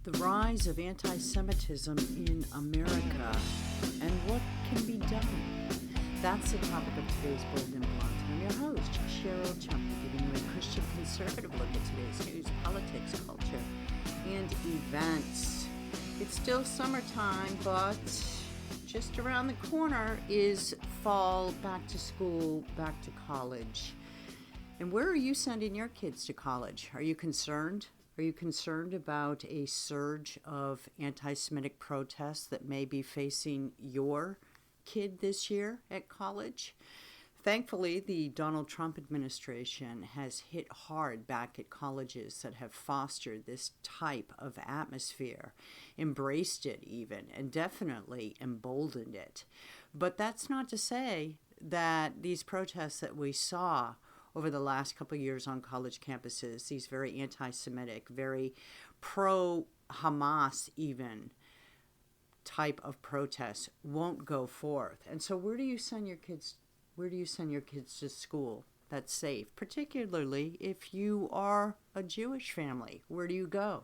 The rise of anti-Semitism in America and what can be done. That's the topic of today's Bold and Blunt. I'm your host, Cheryl Chumley, giving you a Christian conservative look at today's news, politics, culture, and events. It's still summertime, but just around the corner is fall, back to school, back to college. And where are you sending your kids to college? Are you concerned? Are you concerned about a surge of anti-Semitic protests that may be facing your kid this year at college? Thankfully, the Donald Trump administration has hit hard back at colleges that have fostered this type of atmosphere, embraced it even, and definitely emboldened it. But that's not to say that these protests that we saw over the last couple of years on college campuses, these very anti-Semitic, very pro-Hamas even type of protests won't go forth. And so where do you send your kids to school that's safe, particularly if you are a Jewish family? Where do you go?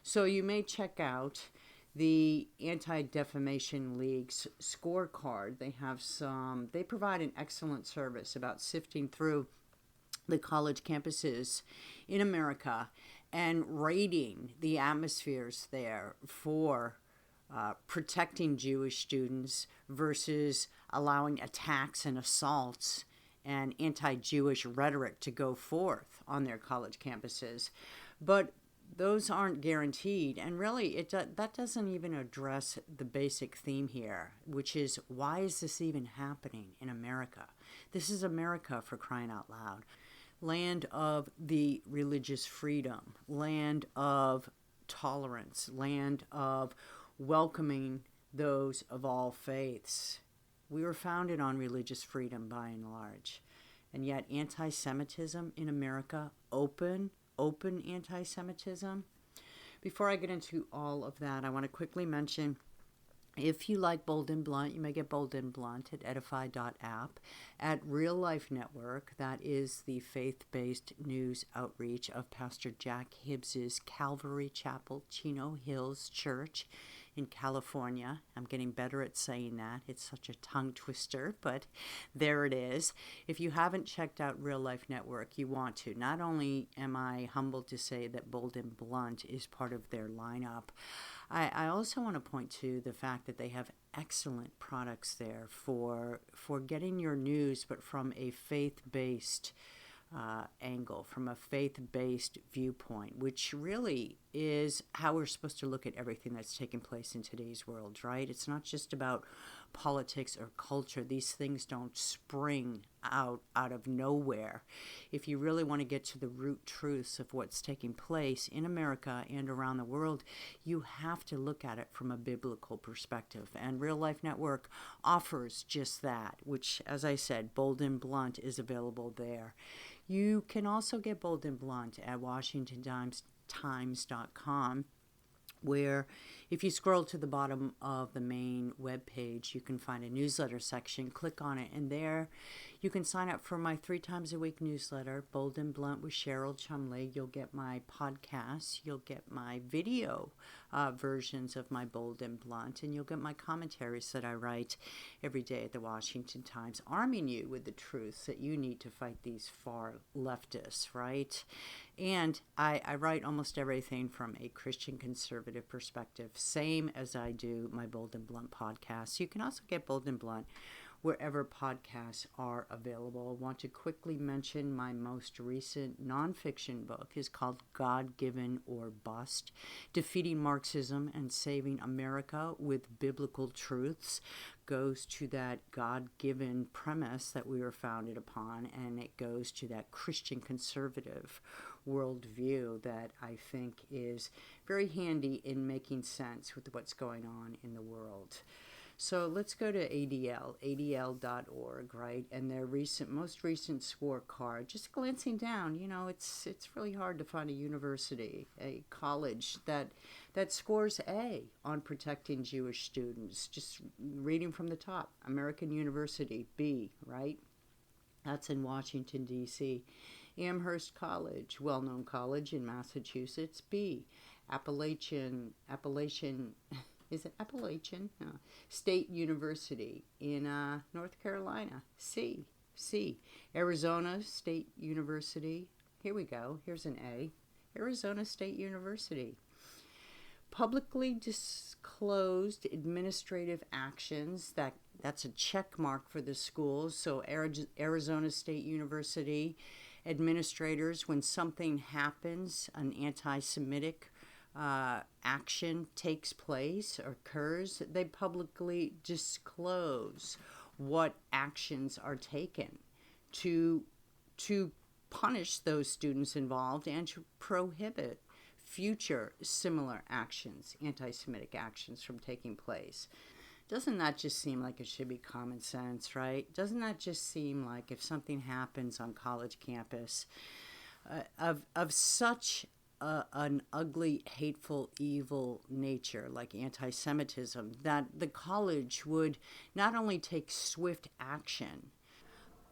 So you may check out the Anti-Defamation League's scorecard. They provide an excellent service about sifting through the college campuses in America and rating the atmospheres there for protecting Jewish students versus allowing attacks and assaults and anti-Jewish rhetoric to go forth on their college campuses. But those aren't guaranteed, and really that doesn't even address the basic theme here, which is, why is this even happening in America? This is America, for crying out loud. Land of the religious freedom, land of tolerance, land of welcoming those of all faiths. We were founded on religious freedom by and large. And yet anti-Semitism in America, open anti-Semitism. Before I get into all of that, I want to quickly mention, if you like Bold and Blunt, you may get Bold and Blunt at edify.app. At Real Life Network, that is the faith-based news outreach of Pastor Jack Hibbs's Calvary Chapel, Chino Hills Church in California. I'm getting better at saying that. It's such a tongue twister, but there it is. If you haven't checked out Real Life Network, you want to. Not only am I humbled to say that Bold and Blunt is part of their lineup, I also want to point to the fact that they have excellent products there for getting your news, but from a faith-based angle, from a faith-based viewpoint, which really is how we're supposed to look at everything that's taking place in today's world, right? It's not just about politics or culture. These things don't spring out of nowhere. If you really want to get to the root truths of what's taking place in America and around the world, you have to look at it from a biblical perspective. And Real Life Network offers just that, which, as I said, Bold and Blunt is available there. You can also get Bold and Blunt at WashingtonTimes.com, where if you scroll to the bottom of the main web page, you can find a newsletter section. Click on it, and there you can sign up for my 3 times a week newsletter, Bold and Blunt with Cheryl Chumley. You'll get my podcasts, you'll get my video versions of my Bold and Blunt, and you'll get my commentaries that I write every day at the Washington Times, arming you with the truths that you need to fight these far leftists, right? And I write almost everything from a Christian conservative perspective, same as I do my Bold and Blunt podcast. You can also get Bold and Blunt wherever podcasts are available. I want to quickly mention my most recent nonfiction book is called God-Given or Bust, Defeating Marxism and Saving America with Biblical Truths. Goes to that God-given premise that we were founded upon, and it goes to that Christian conservative worldview that I think is very handy in making sense with what's going on in the world. So let's go to adl.org, right? And their most recent scorecard, just glancing down, it's really hard to find a university, a college that scores A on protecting Jewish students. Just reading from the top, American University, B, right? That's in Washington, D.C. Amherst College, well-known college in Massachusetts, B. Appalachian is it Appalachian? No. State University in North Carolina. C. Arizona State University. Here we go. Here's an A. Arizona State University. Publicly disclosed administrative actions. That's a check mark for the schools. So Arizona State University administrators, when something happens, an anti-Semitic action takes place or occurs, they publicly disclose what actions are taken to punish those students involved and to prohibit future similar actions, anti-Semitic actions, from taking place. Doesn't that just seem like it should be common sense, right? Doesn't that just seem like if something happens on college campus of such an ugly, hateful, evil nature like anti-Semitism, that the college would not only take swift action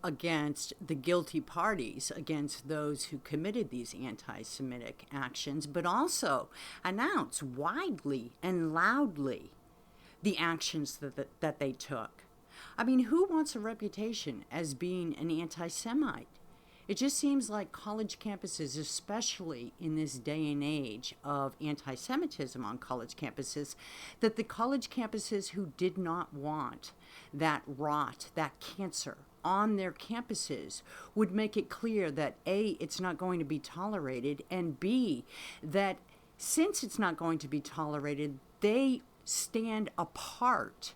against the guilty parties, against those who committed these anti-Semitic actions, but also announce widely and loudly the actions that they took. I mean, who wants a reputation as being an anti-Semite? It just seems like college campuses, especially in this day and age of anti-Semitism on college campuses, that the college campuses who did not want that rot, that cancer on their campuses would make it clear that A, it's not going to be tolerated, and B, that since it's not going to be tolerated, they stand apart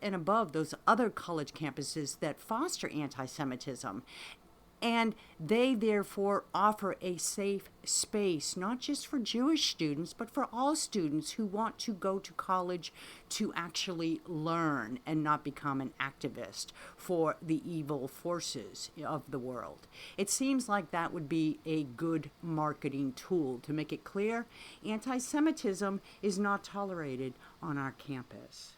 and above those other college campuses that foster anti-Semitism. And they therefore offer a safe space, not just for Jewish students, but for all students who want to go to college to actually learn and not become an activist for the evil forces of the world. It seems like that would be a good marketing tool to make it clear anti-Semitism is not tolerated on our campus.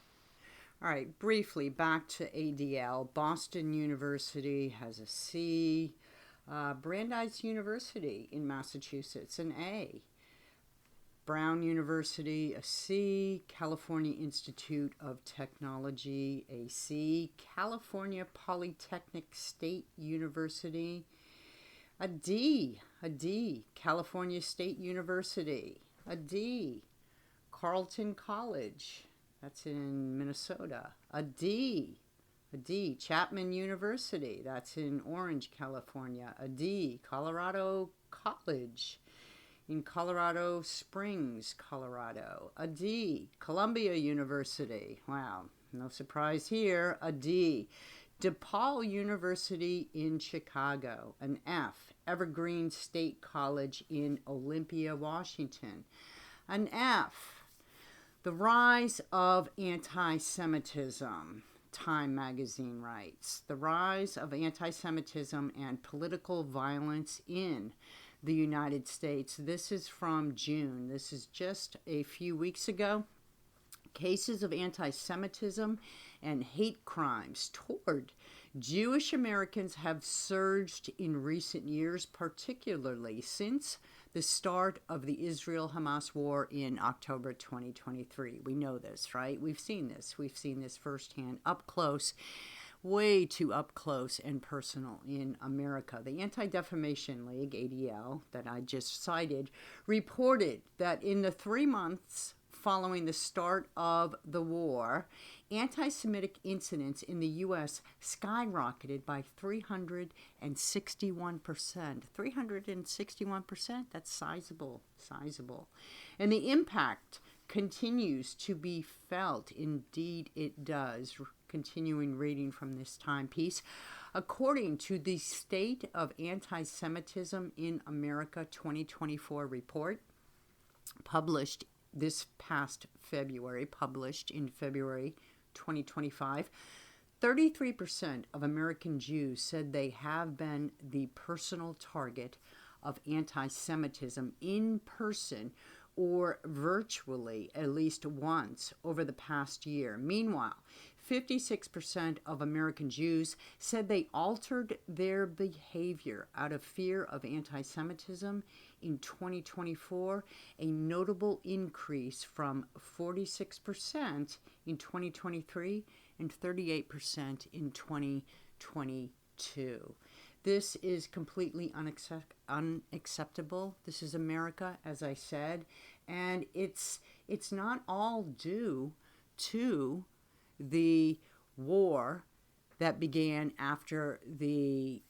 All right, briefly, back to ADL. Boston University has a C. Brandeis University in Massachusetts, an A. Brown University, a C. California Institute of Technology, a C. California Polytechnic State University, a D. California State University, a D. Carleton College, that's in Minnesota, a D. Chapman University, that's in Orange, California, a D. Colorado College in Colorado Springs, Colorado, a D. Columbia University, wow, no surprise here, a D. DePaul University in Chicago, an F. Evergreen State College in Olympia, Washington, an F. The rise of anti-Semitism, Time magazine writes, the rise of anti-Semitism and political violence in the United States. This is from June. This is just a few weeks ago. Cases of anti-Semitism and hate crimes toward Jewish Americans have surged in recent years, particularly since the start of the Israel-Hamas war in October 2023. We know this, right? We've seen this. We've seen this firsthand, up close, way too up close and personal in America. The Anti-Defamation League, ADL, that I just cited, reported that in the 3 months following the start of the war, anti-Semitic incidents in the U.S. skyrocketed by 361%. 361%, that's sizable. And the impact continues to be felt. Indeed, it does. Continuing reading from this timepiece. According to the State of Anti-Semitism in America 2024 report, published this past February, published in February 2025, 33% of American Jews said they have been the personal target of anti-Semitism in person or virtually at least once over the past year. Meanwhile, 56% of American Jews said they altered their behavior out of fear of anti-Semitism in 2024, a notable increase from 46% in 2023 and 38% in 2022. This is completely unacceptable. This is America, as I said, and it's not all due to the war that began after the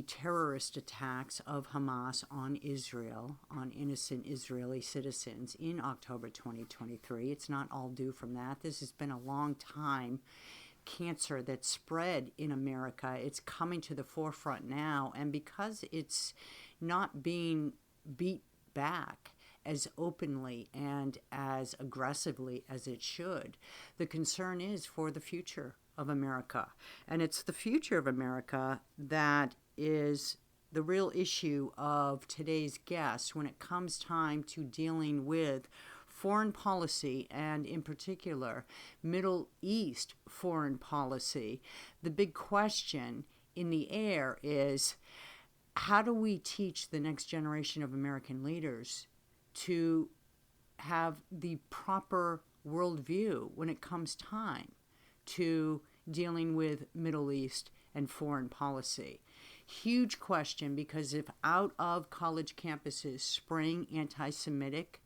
terrorist attacks of Hamas on Israel, on innocent Israeli citizens in October 2023. It's not all due from that. This has been a long time cancer that spread in America. It's coming to the forefront now, and because it's not being beat back as openly and as aggressively as it should, the concern is for the future of America. And it's the future of America that is the real issue of today's guest when it comes time to dealing with foreign policy, and in particular, Middle East foreign policy. The big question in the air is, how do we teach the next generation of American leaders to have the proper worldview when it comes time to dealing with Middle East and foreign policy? Huge question, because if out of college campuses spring anti-Semitic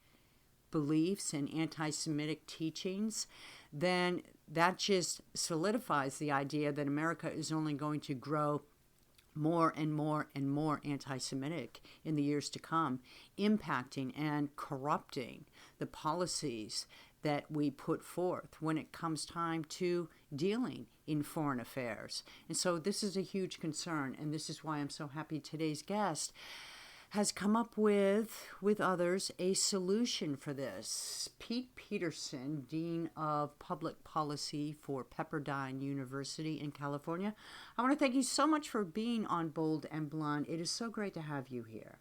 beliefs and anti-Semitic teachings, then that just solidifies the idea that America is only going to grow more and more and more anti-Semitic in the years to come, impacting and corrupting the policies that we put forth when it comes time to dealing in foreign affairs. And so this is a huge concern, and this is why I'm so happy today's guest has come up with others, a solution for this. Pete Peterson, Dean of Public Policy for Pepperdine University in California. I want to thank you so much for being on Bold and Blonde. It is so great to have you here.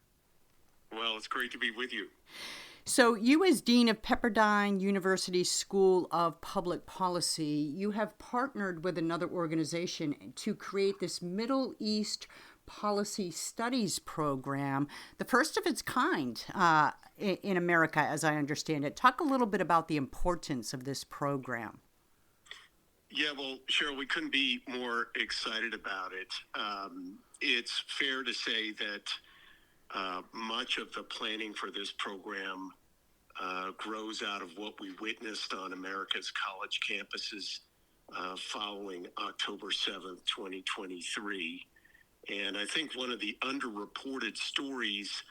Well, it's great to be with you. So you, as Dean of Pepperdine University School of Public Policy, you have partnered with another organization to create this Middle East Policy Studies program, the first of its kind in America, as I understand it. Talk a little bit about the importance of this program. Yeah, well, Cheryl, we couldn't be more excited about it. It's fair to say that much of the planning for this program grows out of what we witnessed on America's college campuses following October 7th, 2023. And I think one of the underreported stories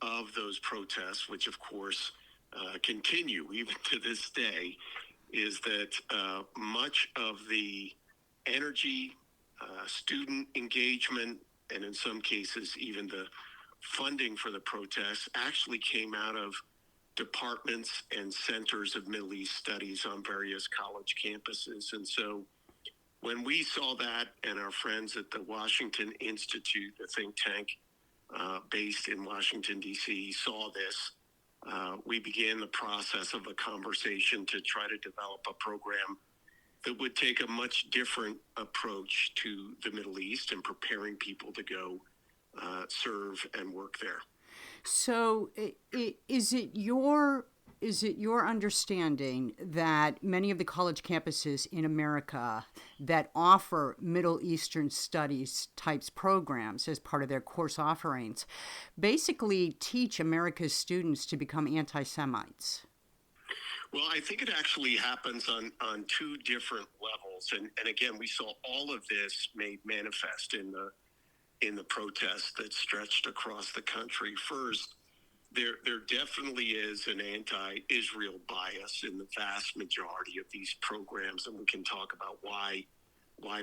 of those protests, which of course continue even to this day, is that much of the energy, student engagement, and in some cases even the funding for the protests actually came out of departments and centers of Middle East studies on various college campuses. And so when we saw that, and our friends at the Washington Institute, a think tank based in Washington, D.C., saw this, we began the process of a conversation to try to develop a program that would take a much different approach to the Middle East and preparing people to go serve and work there. So is it your understanding that many of the college campuses in America that offer Middle Eastern studies types programs as part of their course offerings basically teach America's students to become anti-Semites? Well, I think it actually happens on two different levels. And again, we saw all of this made manifest in the protests that stretched across the country. First, there definitely is an anti-Israel bias in the vast majority of these programs, and we can talk about why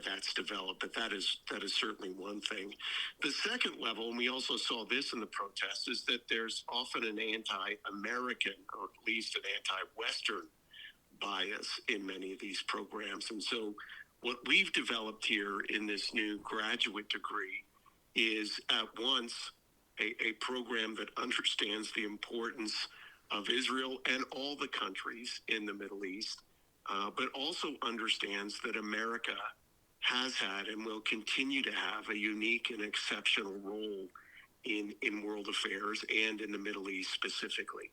that's developed, but that is certainly one thing. The second level, and we also saw this in the protests, is that there's often an anti-American, or at least an anti-Western bias in many of these programs. And so what we've developed here in this new graduate degree is at once a program that understands the importance of Israel and all the countries in the Middle East, but also understands that America has had and will continue to have a unique and exceptional role in world affairs and in the Middle East specifically.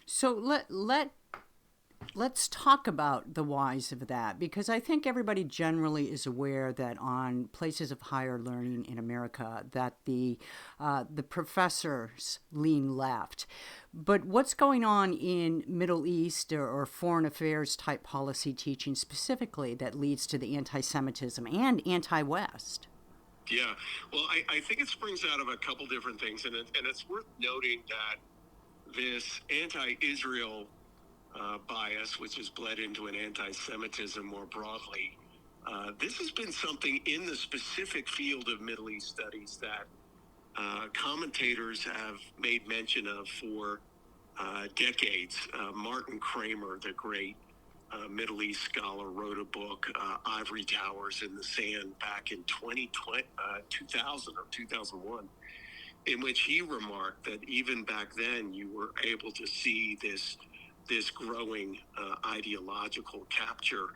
So let's talk about the whys of that, because I think everybody generally is aware that on places of higher learning in America that the professors lean left. But what's going on in Middle East or foreign affairs type policy teaching specifically that leads to the anti-Semitism and anti-West? Yeah, well, I think it springs out of a couple different things, and it's worth noting that this anti-Israel bias, which has bled into an anti-Semitism more broadly, this has been something in the specific field of Middle East studies that commentators have made mention of for decades. Martin Kramer, the great Middle East scholar, wrote a book, Ivory Towers in the Sand, back in 2000 or 2001, in which he remarked that even back then you were able to see this growing ideological capture.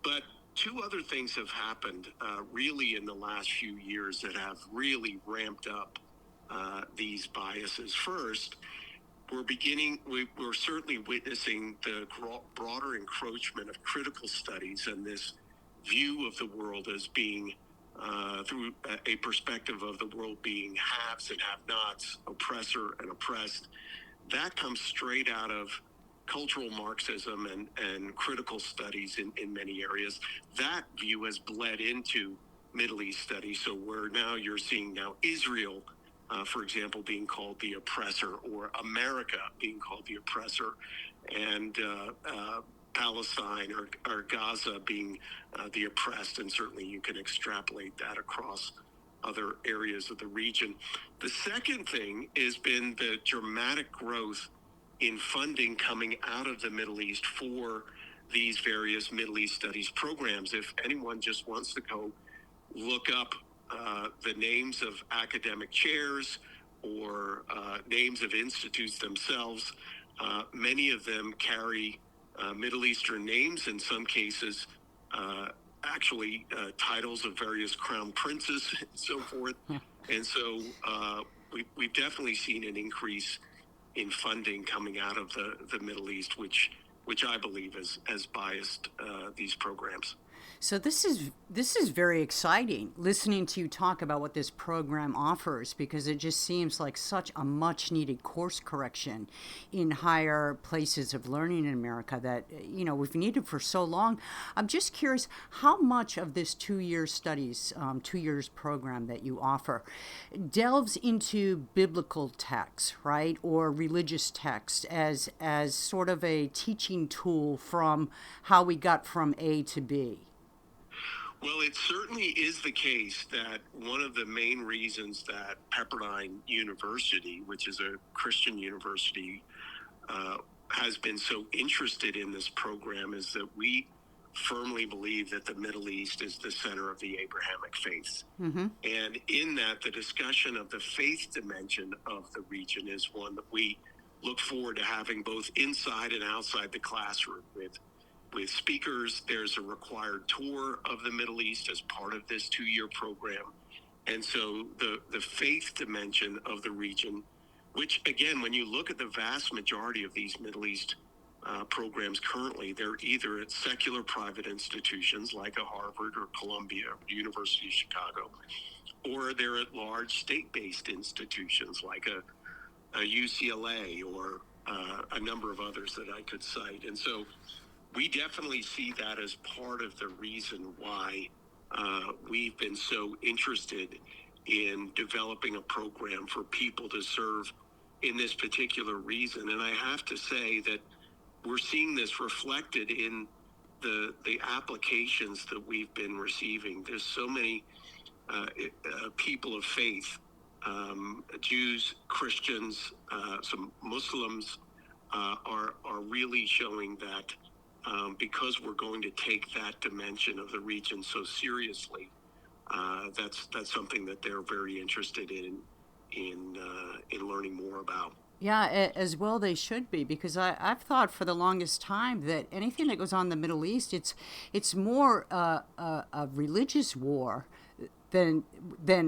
But two other things have happened really in the last few years that have really ramped up these biases. First, we're certainly witnessing the broader encroachment of critical studies and this view of the world as being through a perspective of the world being haves and have-nots, oppressor and oppressed. That comes straight out of cultural Marxism and critical studies in many areas. That view has bled into Middle East studies. So you're seeing now Israel, for example, being called the oppressor, or America being called the oppressor, and Palestine or Gaza being the oppressed, and certainly you can extrapolate that across other areas of the region. The second thing has been the dramatic growth in funding coming out of the Middle East for these various Middle East studies programs. If anyone just wants to go look up the names of academic chairs or names of institutes themselves, many of them carry Middle Eastern names, in some cases actually titles of various crown princes and so forth. And so we've definitely seen an increase in funding coming out of the Middle East, which I believe has biased these programs. So this is very exciting, listening to you talk about what this program offers, because it just seems like such a much needed course correction in higher places of learning in America that we've needed for so long. I'm just curious how much of this 2-year studies, 2 years program that you offer delves into biblical texts, right, or religious texts as sort of a teaching tool from how we got from A to B. Well, it certainly is the case that one of the main reasons that Pepperdine University, which is a Christian university, has been so interested in this program is that we firmly believe that the Middle East is the center of the Abrahamic faiths. Mm-hmm. And in that, the discussion of the faith dimension of the region is one that we look forward to having both inside and outside the classroom with speakers. There's a required tour of the Middle East as part of this 2-year program. And so the faith dimension of the region, which again, when you look at the vast majority of these Middle East programs currently, they're either at secular private institutions like a Harvard or Columbia or University of Chicago, or they're at large state-based institutions like a UCLA or a number of others that I could cite. And so we definitely see that as part of the reason why we've been so interested in developing a program for people to serve in this particular reason. And I have to say that we're seeing this reflected in the applications that we've been receiving. There's so many people of faith, Jews, Christians, some Muslims are really showing that because we're going to take that dimension of the region so seriously, that's something that they're very interested in learning more about. Yeah, as well they should be, because I've thought for the longest time that anything that goes on in the Middle East, it's more a religious war than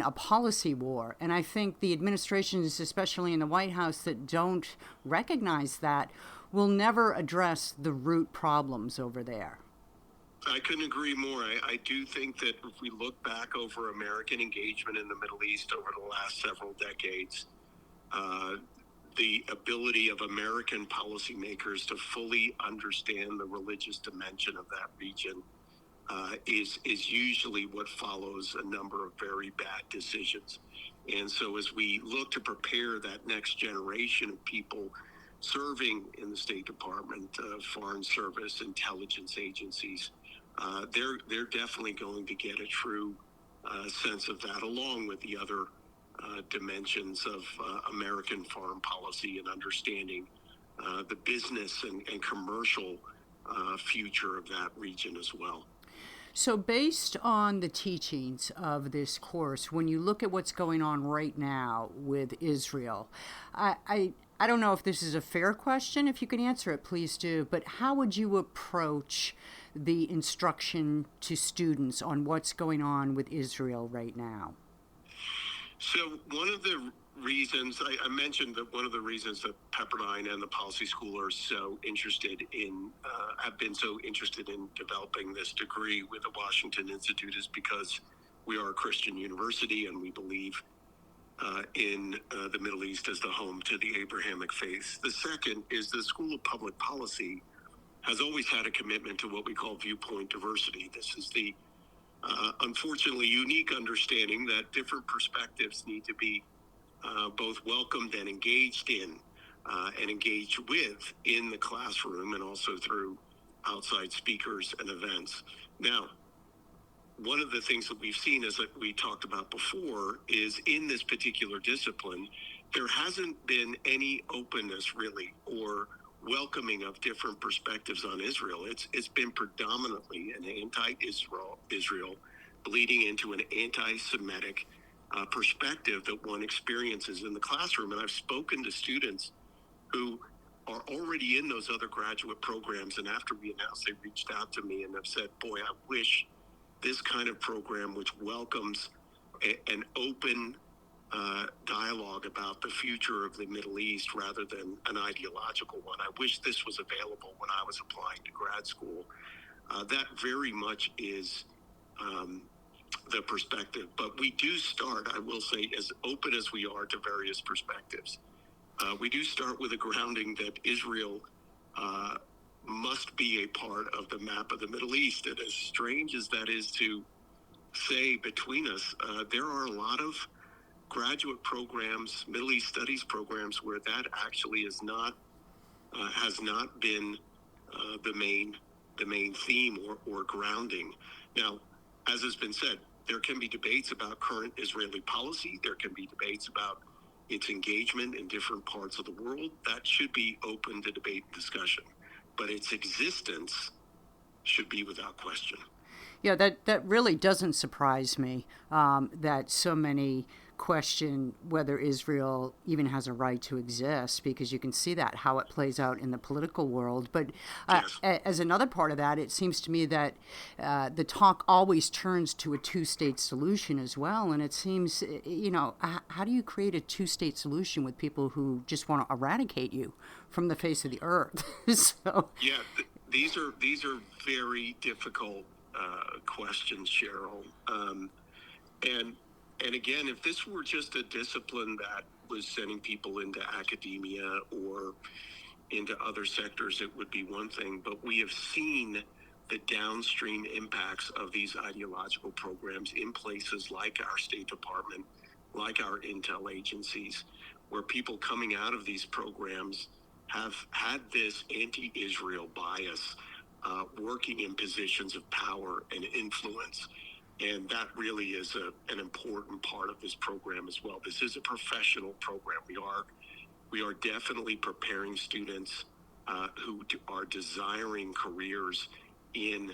a policy war. And I think the administrations, especially in the White House, that don't recognize that will never address the root problems over there. I couldn't agree more. I do think that if we look back over American engagement in the Middle East over the last several decades, uh, the ability of American policymakers to fully understand the religious dimension of that region is usually what follows a number of very bad decisions. And so, as we look to prepare that next generation of people serving in the State Department, Foreign Service, intelligence agencies, they're definitely going to get a true sense of that, along with the other dimensions of American foreign policy and understanding the business and commercial future of that region as well. So, based on the teachings of this course, when you look at what's going on right now with Israel, I don't know if this is a fair question. If you can answer it, please do. But how would you approach the instruction to students on what's going on with Israel right now? So one of the reasons I mentioned that one of the reasons that Pepperdine and the policy school are so interested in have been so interested in developing this degree with the Washington Institute is because we are a Christian university and we believe in the Middle East as the home to the Abrahamic faith. The second is the School of Public Policy has always had a commitment to what we call viewpoint diversity. This is the unfortunately unique understanding that different perspectives need to be both welcomed and engaged in and engaged with in the classroom and also through outside speakers and events. Now, one of the things that we've seen, as we talked about before, is in this particular discipline, there hasn't been any openness really or welcoming of different perspectives on Israel. It's been predominantly an anti-Israel, bleeding into an anti-Semitic perspective that one experiences in the classroom. And I've spoken to students who are already in those other graduate programs, and after we announced, they reached out to me and have said, "Boy, I wish this kind of program, which welcomes an open dialogue about the future of the Middle East rather than an ideological one. I wish this was available when I was applying to grad school." That very much is the perspective. But we do start, I will say, as open as we are to various perspectives. We do start with a grounding that Israel must be a part of the map of the Middle East. And as strange as that is to say between us, there are a lot of graduate programs, Middle East studies programs, where that actually is not has not been the main theme or grounding. Now, as has been said, there can be debates about current Israeli policy. There can be debates about its engagement in different parts of the world. That should be open to debate and discussion. But its existence should be without question. Yeah, that really doesn't surprise me, that so many question whether Israel even has a right to exist, because you can see that how it plays out in the political world. But Yes. as another part of that, it seems to me that the talk always turns to a two-state solution as well. And it seems, how do you create a two-state solution with people who just want to eradicate you from the face of the earth? So Yeah, these are very difficult questions, Cheryl. And and again, if this were just a discipline that was sending people into academia or into other sectors, it would be one thing. But we have seen the downstream impacts of these ideological programs in places like our State Department, like our intel agencies, where people coming out of these programs have had this anti-Israel bias, working in positions of power and influence. And that really is an important part of this program as well. This is a professional program. We are definitely preparing students who are desiring careers in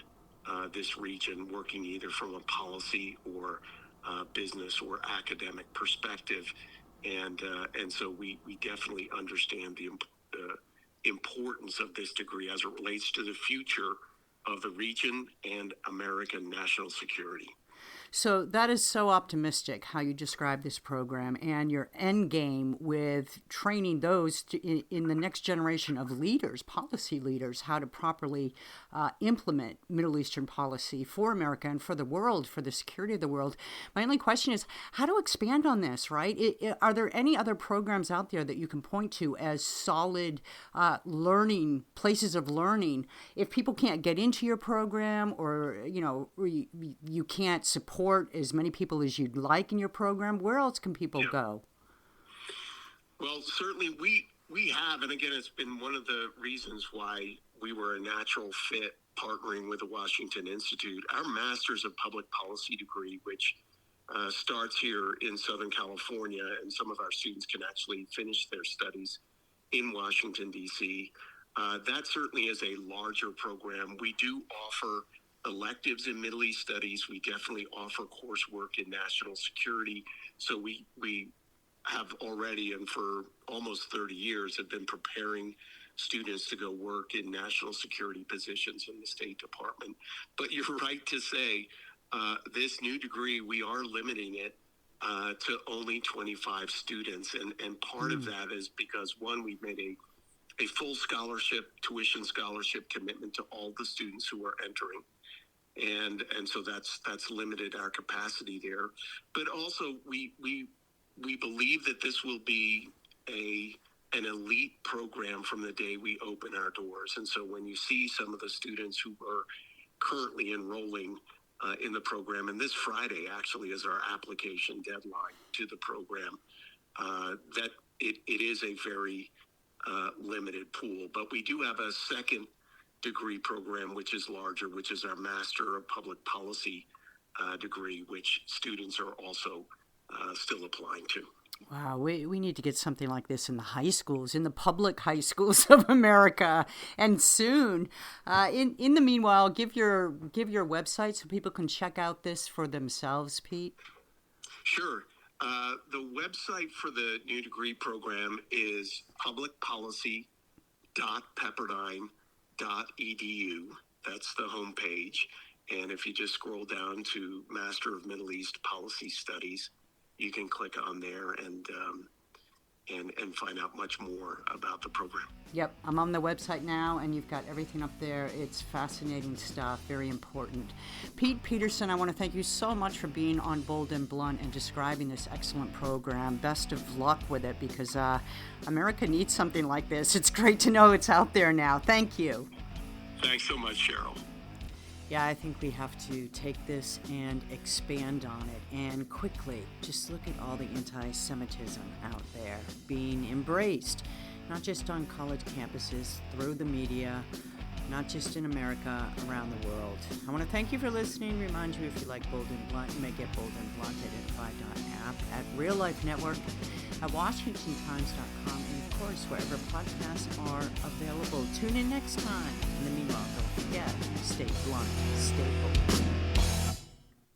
this region, working either from a policy or business or academic perspective. And so we definitely understand the importance of this degree as it relates to the future of the region and American national security. So that is so optimistic how you describe this program and your end game with training those in the next generation of leaders, policy leaders, how to properly implement Middle Eastern policy for America and for the world, for the security of the world. My only question is how to expand on this, right? Are there any other programs out there that you can point to as solid learning, places of learning? If people can't get into your program or, you can't support as many people as you'd like in your program, where else can people go? Well, certainly we have, and again, it's been one of the reasons why we were a natural fit partnering with the Washington Institute. Our Master's of Public Policy degree, which starts here in Southern California, and some of our students can actually finish their studies in Washington, D.C. That certainly is a larger program. We do offer electives in Middle East studies. We definitely offer coursework in national security. So we have already, and for almost 30 years, have been preparing students to go work in national security positions in the State Department. But you're right to say this new degree, we are limiting it to only 25 students. And part of that is because, one, we've made a full scholarship, tuition scholarship commitment to all the students who are entering. And so that's limited our capacity there. But also we believe that this will be an elite program from the day we open our doors. And so when you see some of the students who are currently enrolling in the program, and this Friday actually is our application deadline to the program, that it is a very limited pool. But we do have a second degree program, which is larger, which is our Master of Public Policy degree, which students are also still applying to. Wow, we need to get something like this in the high schools, in the public high schools of America, and soon. In the meanwhile, give your website so people can check out this for themselves, Pete. Sure. The website for the new degree program is publicpolicy.pepperdine.edu. That's the homepage. And if you just scroll down to Master of Middle East Policy Studies, you can click on there and find out much more about the program. Yep, I'm on the website now, and you've got everything up there. It's fascinating stuff, very important. Pete Peterson, I want to thank you so much for being on Bold and Blunt and describing this excellent program. Best of luck with it, because America needs something like this. It's great to know it's out there now. Thank you. Thanks so much, Cheryl. Yeah, I think we have to take this and expand on it, and quickly just look at all the anti-Semitism out there being embraced, not just on college campuses, through the media, not just in America, around the world. I want to thank you for listening. Remind you, if you like Bold and Blunt, you may get Bold and Blunt at Edify.app, at Real Life Network, at WashingtonTimes.com, and of course, wherever podcasts are available. Tune in next time. In the meanwhile, don't forget, stay blunt, stay bold.